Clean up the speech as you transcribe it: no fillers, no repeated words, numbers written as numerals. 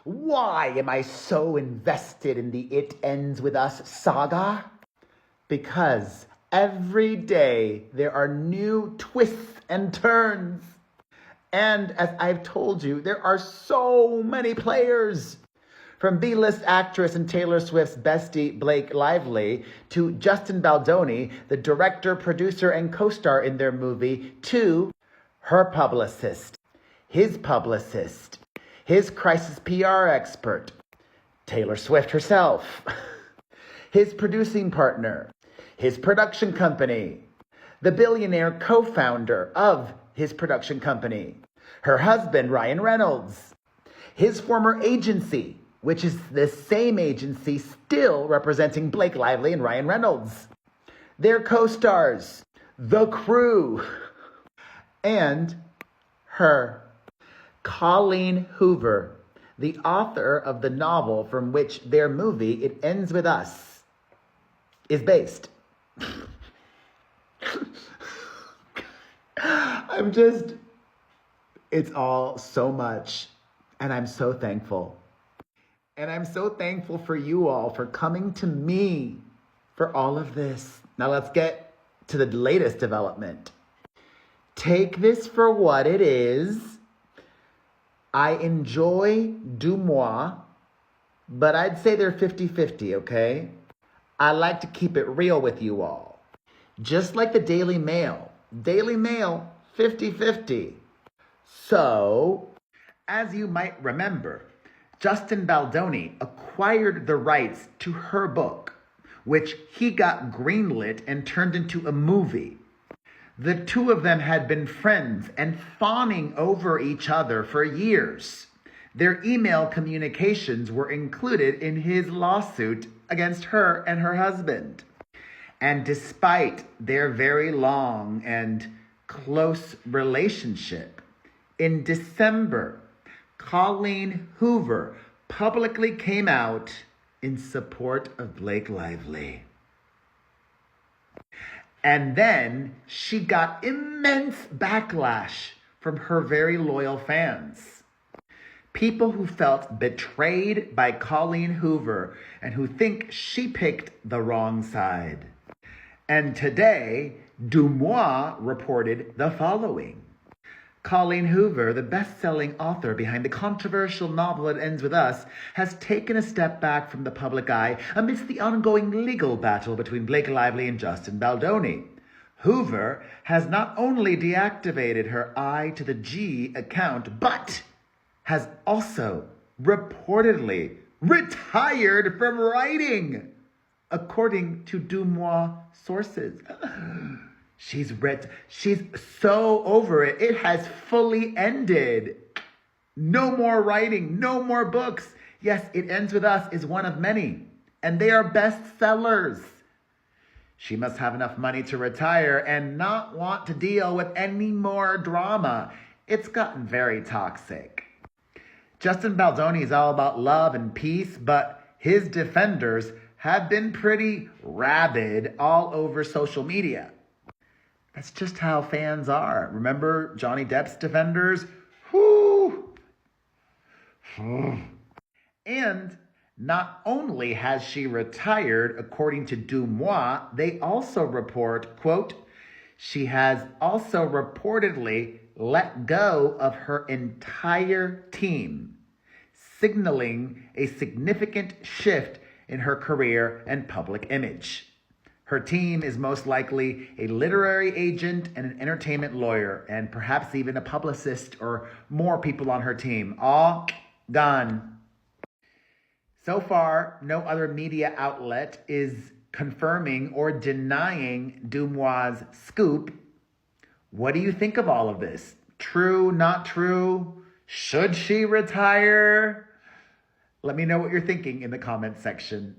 Why am I so invested in the It Ends With Us saga? Because every day there are new twists and turns. And as I've told you, there are so many players. From B-list actress and Taylor Swift's bestie, Blake Lively, to Justin Baldoni, the director, producer, and co-star in their movie, to her publicist, his crisis PR expert, Taylor Swift herself, his producing partner, his production company, the billionaire co-founder of his production company, her husband, Ryan Reynolds, his former agency, which is the same agency still representing Blake Lively and Ryan Reynolds, their co-stars, the crew, and her, Colleen Hoover, the author of the novel from which their movie, It Ends With Us, is based. It's all so much, and I'm so thankful. And I'm so thankful for you all for coming to me for all of this. Now let's get to the latest development. Take this for what it is. I enjoy Dumois, but I'd say they're 50-50, okay? I like to keep it real with you all. Just like the Daily Mail. Daily Mail, 50-50. So, as you might remember, Justin Baldoni acquired the rights to her book, which he got greenlit and turned into a movie. The two of them had been friends and fawning over each other for years. Their email communications were included in his lawsuit against her and her husband. And despite their very long and close relationship, in December, Colleen Hoover publicly came out in support of Blake Lively. And then she got immense backlash from her very loyal fans. People who felt betrayed by Colleen Hoover and who think she picked the wrong side. And today, Dumois reported the following. Colleen Hoover, the best-selling author behind the controversial novel It Ends With Us, has taken a step back from the public eye amidst the ongoing legal battle between Blake Lively and Justin Baldoni. Hoover has not only deactivated her I to the G account, but has also reportedly retired from writing, according to Dumois sources. She's so over it. It has fully ended. No more writing, no more books. Yes, It Ends With Us is one of many, and they are bestsellers. She must have enough money to retire and not want to deal with any more drama. It's gotten very toxic. Justin Baldoni is all about love and peace, but his defenders have been pretty rabid all over social media. That's just how fans are. Remember Johnny Depp's defenders? Whoo! And not only has she retired, according to Dumois, they also report, quote, she has also reportedly let go of her entire team, signaling a significant shift in her career and public image. Her team is most likely a literary agent and an entertainment lawyer, and perhaps even a publicist or more people on her team. All gone. So far, no other media outlet is confirming or denying Dumois' scoop. What do you think of all of this? True, not true? Should she retire? Let me know what you're thinking in the comments section.